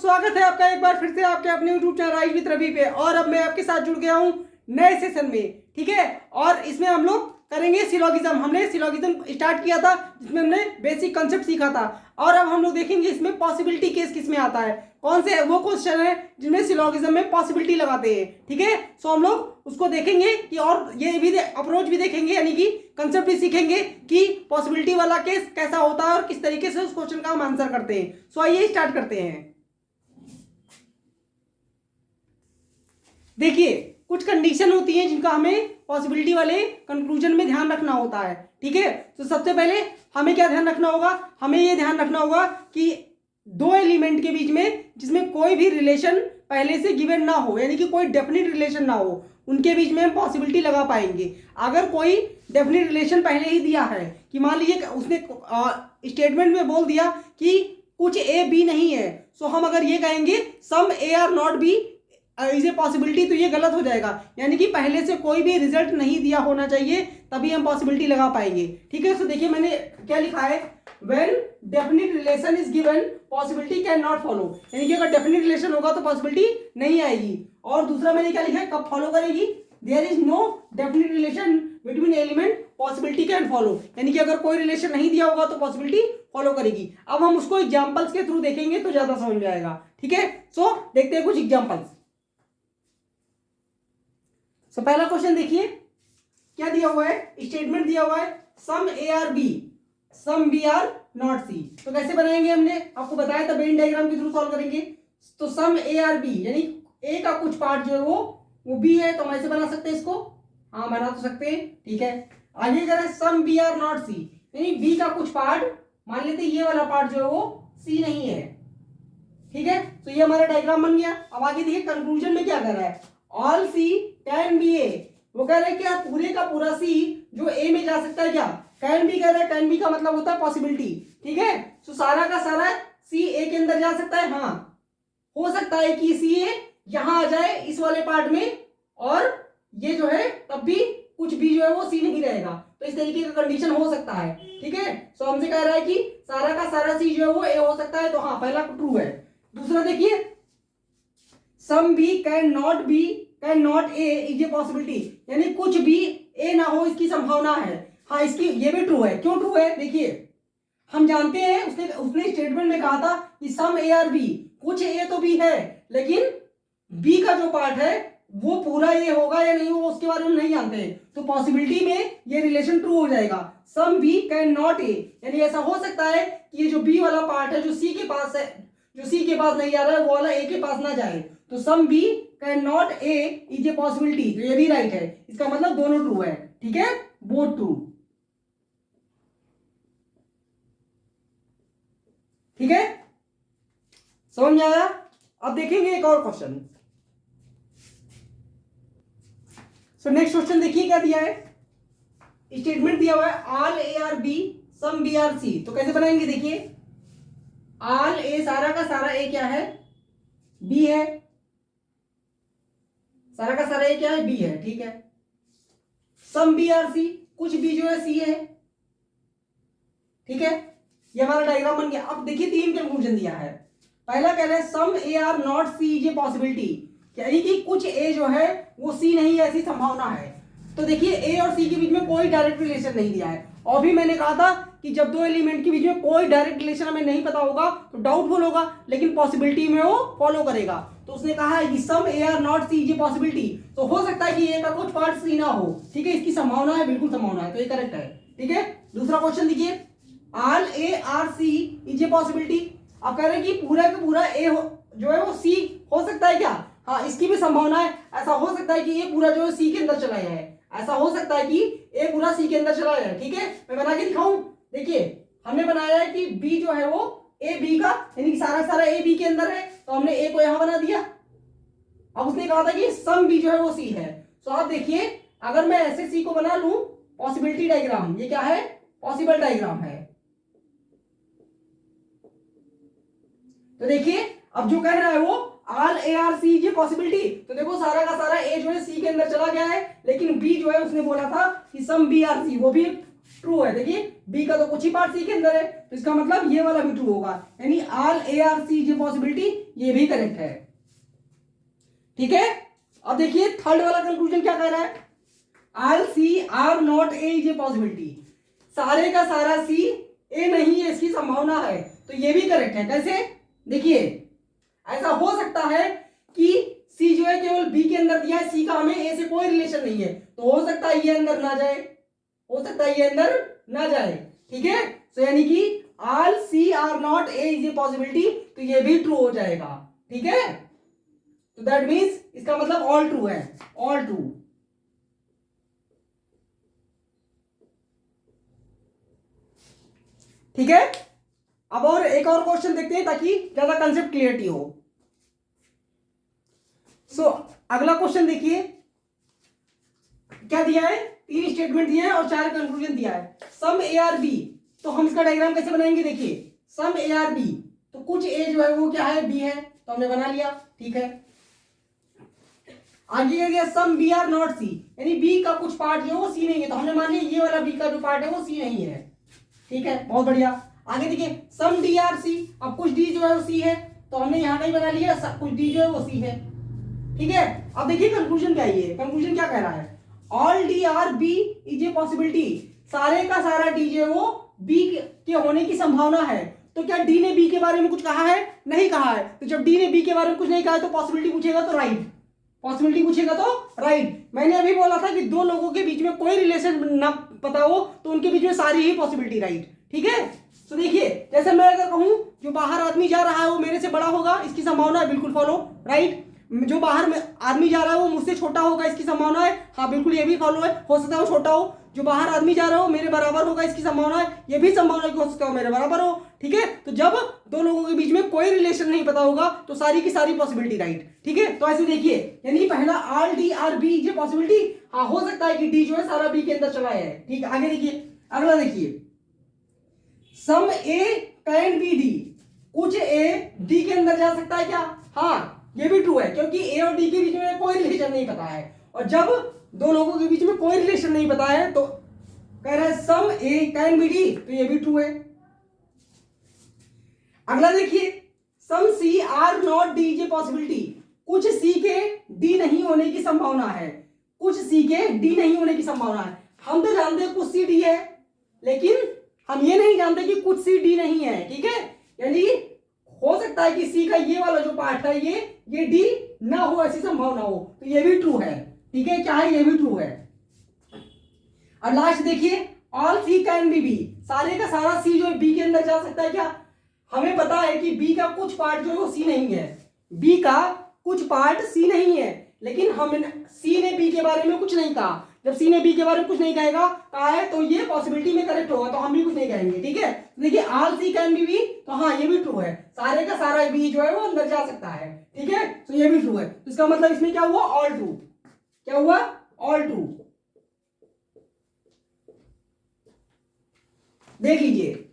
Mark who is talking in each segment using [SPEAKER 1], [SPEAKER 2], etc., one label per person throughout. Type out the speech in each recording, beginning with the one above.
[SPEAKER 1] स्वागत है आपका एक बार फिर से आपके अपने YouTube channel rise with Ravi पे। और अब मैं आपके साथ जुड़ गया हूँ नए सेशन में, ठीक है। और इसमें हम लोग करेंगे सिलोगिज्म। हमने सिलोगिज्म स्टार्ट किया था जिसमें हमने बेसिक कंसेप्ट सीखा था, और अब हम लोग देखेंगे इसमें पॉसिबिलिटी केस किस में आता है, कौन से वो क्वेश्चन है जिनमें सिलोगिज्म में पॉसिबिलिटी लगाते हैं, ठीक है। सो हम लोग उसको देखेंगे कि, और ये भी अप्रोच भी देखेंगे, यानी कि कंसेप्ट भी सीखेंगे कि पॉसिबिलिटी वाला केस कैसा होता है और किस तरीके से उस क्वेश्चन का हम आंसर करते हैं। सो आइए स्टार्ट करते हैं। देखिए, कुछ कंडीशन होती हैं जिनका हमें पॉसिबिलिटी वाले कंक्लूजन में ध्यान रखना होता है, ठीक है। तो सबसे पहले हमें क्या ध्यान रखना होगा, हमें ये ध्यान रखना होगा कि दो एलिमेंट के बीच में जिसमें कोई भी रिलेशन पहले से गिवन ना हो, यानी कि कोई डेफिनेट रिलेशन ना हो, उनके बीच में हम पॉसिबिलिटी लगा पाएंगे। अगर कोई डेफिनेट रिलेशन पहले ही दिया है कि मान लीजिए उसने स्टेटमेंट में बोल दिया कि कुछ ए बी नहीं है, सो हम अगर ये कहेंगे some A are not B is a possibility, तो ये गलत हो जाएगा। यानी कि पहले से कोई भी रिजल्ट नहीं दिया होना चाहिए, तभी हम पॉसिबिलिटी लगा पाएंगे, ठीक है। तो देखिए मैंने क्या लिखा है, when definite relation is given possibility can not follow, यानी कि अगर डेफिनेट रिलेशन होगा तो पॉसिबिलिटी नहीं आएगी। और दूसरा मैंने क्या लिखा है, कब फॉलो करेगी, there is no definite relation between element possibility can follow, यानी कि अगर कोई रिलेशन नहीं दिया होगा तो पॉसिबिलिटी फॉलो करेगी। अब हम उसको एग्जांपल्स के थ्रू देखेंगे तो ज्यादा समझ में आएगा, ठीक है। सो देखते हैं कुछ एग्जांपल्स। सो पहला क्वेश्चन देखिए क्या दिया हुआ है, स्टेटमेंट दिया हुआ है some A are B some B are not C. तो कैसे बनाएंगे, हमने आपको बताया था वेन डायग्राम के थ्रू सॉल्व करेंगे। तो सम ए आर बी यानी ए का कुछ पार्ट जो है वो बी है, तो हम ऐसे बना सकते हैं इसको, हाँ बना तो सकते हैं, ठीक है। आगे करें सम बी आर नॉट सी, यानी बी का कुछ पार्ट, मान लेते ये वाला पार्ट जो है वो सी नहीं है, ठीक है। तो ये हमारा डायग्राम बन गया। अब आगे देखिए कंक्लूजन में क्या कर रहा है, ऑल सी कैन बी ए, वो कह रहे हैं क्या पूरे का पूरा सी जो ए में जा सकता है, क्या कैन बी कह रहा है, कैन बी का मतलब होता है पॉसिबिलिटी, ठीक है। तो सारा का सारा सी ए के अंदर जा सकता है, हाँ हो सकता है कि सी ए यहां आ जाए इस वाले पार्ट में, और ये जो है तब भी कुछ भी जो है वो सी नहीं रहेगा। तो इस तरीके का कंडीशन हो सकता है, ठीक है। सो हमसे कह रहा है कि सारा का सारा सी जो है वो ए हो सकता है, तो हाँ पहला ट्रू है। दूसरा देखिए some B can not A is a possibility, यानी कुछ भी ए ना हो इसकी संभावना है, हाँ इसकी ये भी ट्रू है। क्यों ट्रू है, देखिए हम जानते हैं उसने स्टेटमेंट में कहा था कि सम ए आर बी, कुछ ए तो बी है, लेकिन बी का जो पार्ट है वो पूरा ए होगा या नहीं वो उसके बारे में नहीं जानते हैं। तो पॉसिबिलिटी में ये रिलेशन ट्रू हो जाएगा, some B can not A, यानी ऐसा हो सकता है कि ये जो बी वाला पार्ट है जो सी के पास है, जो सी के पास नहीं आ रहा है वो वाला ए के पास ना जाए। तो some B can not A is a possibility, तो ये भी राइट है, इसका मतलब दोनों ट्रू है, ठीक है, बोथ ट्रू, ठीक है, समझ में आया। अब देखेंगे एक और क्वेश्चन। सो नेक्स्ट क्वेश्चन देखिए क्या दिया है, स्टेटमेंट दिया हुआ है all A are B some B are C. तो कैसे बनाएंगे, देखिए ऑल ए, सारा का सारा ए क्या है, बी है, सारा का सारा ए क्या है, बी है, ठीक है। सम बी आर सी, कुछ बी जो है सी है, ठीक है। ये हमारा डायग्राम बन गया। अब देखिए तीन कंक्लूजन दिया है। पहला कह रहे हैं some A are not C is a possibility, यानी कि कुछ ए जो है वो सी नहीं है ऐसी संभावना है। तो देखिए ए और सी के बीच में कोई डायरेक्ट रिलेशन नहीं दिया है, और भी मैंने कहा था कि जब दो एलिमेंट के बीच में कोई डायरेक्ट रिलेशन हमें नहीं पता होगा तो डाउटफुल होगा, लेकिन पॉसिबिलिटी में वो फॉलो करेगा। तो उसने कहा है कि some A are not C is a possibility, तो हो सकता है कि ए का कुछ पार्ट सी ना हो, ठीक है, इसकी संभावना है, बिल्कुल संभावना है, तो ये करेक्ट है, ठीक है। दूसरा क्वेश्चन देखिए all A are C is a possibility. अब कह रहे हैं कि पूरा का पूरा ए जो है वो सी हो सकता है क्या, हाँ इसकी भी संभावना है। ऐसा हो सकता है कि ये पूरा जो है सी के अंदर चला गया है, ऐसा हो सकता है कि ए पूरा सी के अंदर चला गया है, ठीक है। मैं बना के दिखाऊं, देखिए हमने बनाया है कि बी जो है वो ए बी का, यानी कि सारा सारा ए बी के अंदर है, तो हमने ए को यहां बना दिया। अब उसने कहा था कि सम बी जो है वो सी है। तो आप देखिए अगर मैं ऐसे सी को बना लूं, पॉसिबिलिटी डायग्राम, ये क्या है, पॉसिबल डायग्राम है। तो देखिए अब जो कह रहा है वो all A are C is a possibility, तो देखो सारा का सारा ए जो है सी के अंदर चला गया है, लेकिन बी जो है उसने बोला था कि सम बी आर सी, वो भी ट्रू है। देखिए बी का तो कुछ ही पार्ट सी के अंदर है, तो इसका मतलब ये वाला भी ट्रू होगा, यानी all A are C J possibility, ये भी करेक्ट है। ठीक है, अब देखिए थर्ड वाला कंक्लूजन क्या कह रहा है, all C are not A is a possibility, सारे का सारा सी ए नहीं है, इसकी संभावना है, तो ये भी करेक्ट है। कैसे, देखिए ऐसा हो सकता है कि सी जो है केवल बी के अंदर दिया है, सी का हमें ए से कोई रिलेशन नहीं है, तो हो सकता है ये अंदर ना जाए, हो सकता है ये अंदर ना जाए। ठीक है, तो यानी कि all C are not A is a possibility, तो ये भी ट्रू हो जाएगा। ठीक है, तो दैट मीन्स इसका मतलब ऑल ट्रू है, ऑल ट्रू। ठीक है, अब और एक और क्वेश्चन देखते हैं ताकि ज्यादा कंसेप्ट क्लियरिटी हो। सो अगला क्वेश्चन देखिए, क्या दिया है, 3 स्टेटमेंट दिया है और 4 कंक्लूजन दिया है। सम ए आर बी, तो हम इसका डायग्राम कैसे बनाएंगे, देखिए सम ए आर बी, तो कुछ ए जो है वो क्या है, बी है, तो हमने बना लिया। ठीक है, आगे क्या दिया, सम बी आर नॉट सी, यानी बी का कुछ पार्ट जो है वो सी नहीं है, तो हमने मान लिया ये वाला बी का जो पार्ट है वो सी नहीं है। ठीक है, बहुत बढ़िया। आगे देखिए सम डी आर सी, अब कुछ डी जो है वो सी है, तो हमने यहां नहीं बना लिया, कुछ डी जो है वो सी है। ठीक है, अब देखिए कंक्लूजन क्या है, कंक्लूजन क्या कह रहा है, all D are B is a possibility, सारे का सारा डी जो है वो बी के होने की संभावना है। तो क्या डी ने बी के बारे में कुछ कहा है, नहीं कहा है, तो जब डी ने बी के बारे में कुछ नहीं कहा है तो पॉसिबिलिटी पूछेगा तो राइट, पॉसिबिलिटी पूछेगा तो राइट। मैंने अभी बोला था कि दो लोगों के बीच में कोई रिलेशन ना पता हो तो उनके बीच में सारी ही पॉसिबिलिटी राइट। ठीक है, तो देखिए जैसे मैं अगर कहूं जो बाहर आदमी जा रहा है वो मेरे से बड़ा होगा, इसकी संभावना है, बिल्कुल फॉलो, राइट। जो बाहर में आदमी जा रहा है वो मुझसे छोटा होगा, इसकी संभावना है, हाँ बिल्कुल ये भी फॉलो है, हो सकता है वो छोटा हो। जो बाहर आदमी जा रहा हो मेरे बराबर होगा, इसकी संभावना है, ये भी संभावना है कि हो सकता है मेरे बराबर हो। ठीक है, तो जब दो लोगों के बीच में कोई रिलेशन नहीं पता होगा तो सारी की सारी पॉसिबिलिटी राइट। ठीक है, तो ऐसे देखिए, यानी पहला आर डी आर बी ये पॉसिबिलिटी, हाँ हो सकता है कि डी जो है सारा बी के अंदर चला है। ठीक है, आगे देखिए अगला देखिए, सम ए कैन बी डी, कुछ ए डी के अंदर जा सकता है क्या, हाँ ये भी ट्रू है, क्योंकि ए और डी के बीच में कोई रिलेशन नहीं पता है, और जब दो लोगों के बीच में कोई रिलेशन नहीं पता है तो कह रहा है some A can be D, तो ये भी ट्रू है। अगला देखिए, सम सी आर नॉट डी ये पॉसिबिलिटी, कुछ सी के डी नहीं होने की संभावना है, कुछ सी के डी नहीं होने की संभावना है। हम तो जानते हैं कुछ सी डी है, लेकिन हम ये नहीं जानते कि कुछ सी डी नहीं है। ठीक है, यानी हो सकता है कि सी का ये वाला जो पार्ट है ये डी ना हो, ऐसी संभावना हो, तो ये भी ट्रू है। ठीक है, क्या है, ये भी ट्रू है। और लास्ट देखिए, all C can be B, सारे का सारा सी जो है बी के अंदर जा सकता है क्या, हमें पता है कि बी का कुछ पार्ट जो है वो सी नहीं है, बी का कुछ पार्ट सी नहीं है, लेकिन हम सी ने बी के बारे में कुछ नहीं कहा, जब सी ने बी के बारे में कुछ नहीं कहा है तो ये पॉसिबिलिटी में करेक्ट होगा, तो हम भी कुछ नहीं कहेंगे। ठीक है, तो देखिए all C can be B, तो हाँ ये भी ट्रू है, सारे का सारा बी जो है वो अंदर जा सकता है। ठीक है, तो ये भी ट्रू है, तो इसका मतलब इसमें क्या हुआ, ऑल ट्रू, क्या हुआ, ऑल ट्रू। देख लीजिए,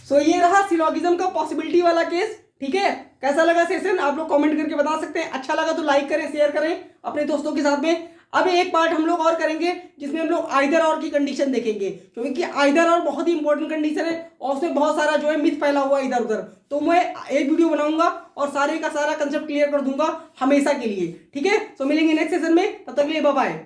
[SPEAKER 1] सो ये रहा सिलोगिज्म का पॉसिबिलिटी वाला केस। ठीक है, कैसा लगा सेशन आप लोग कमेंट करके बता सकते हैं, अच्छा लगा तो लाइक करें, शेयर करें अपने दोस्तों के साथ में। अब एक पार्ट हम लोग और करेंगे जिसमें हम लोग आइदर और की कंडीशन देखेंगे, क्योंकि आइदर और बहुत ही इंपॉर्टेंट कंडीशन है और उसमें बहुत सारा जो है मिथ फैला हुआ इधर उधर, तो मैं एक वीडियो बनाऊंगा और सारे का सारा कंसेप्ट क्लियर कर दूंगा हमेशा के लिए। ठीक है, तो मिलेंगे नेक्स्ट सेशन में, तब तक के लिए बाय बाय।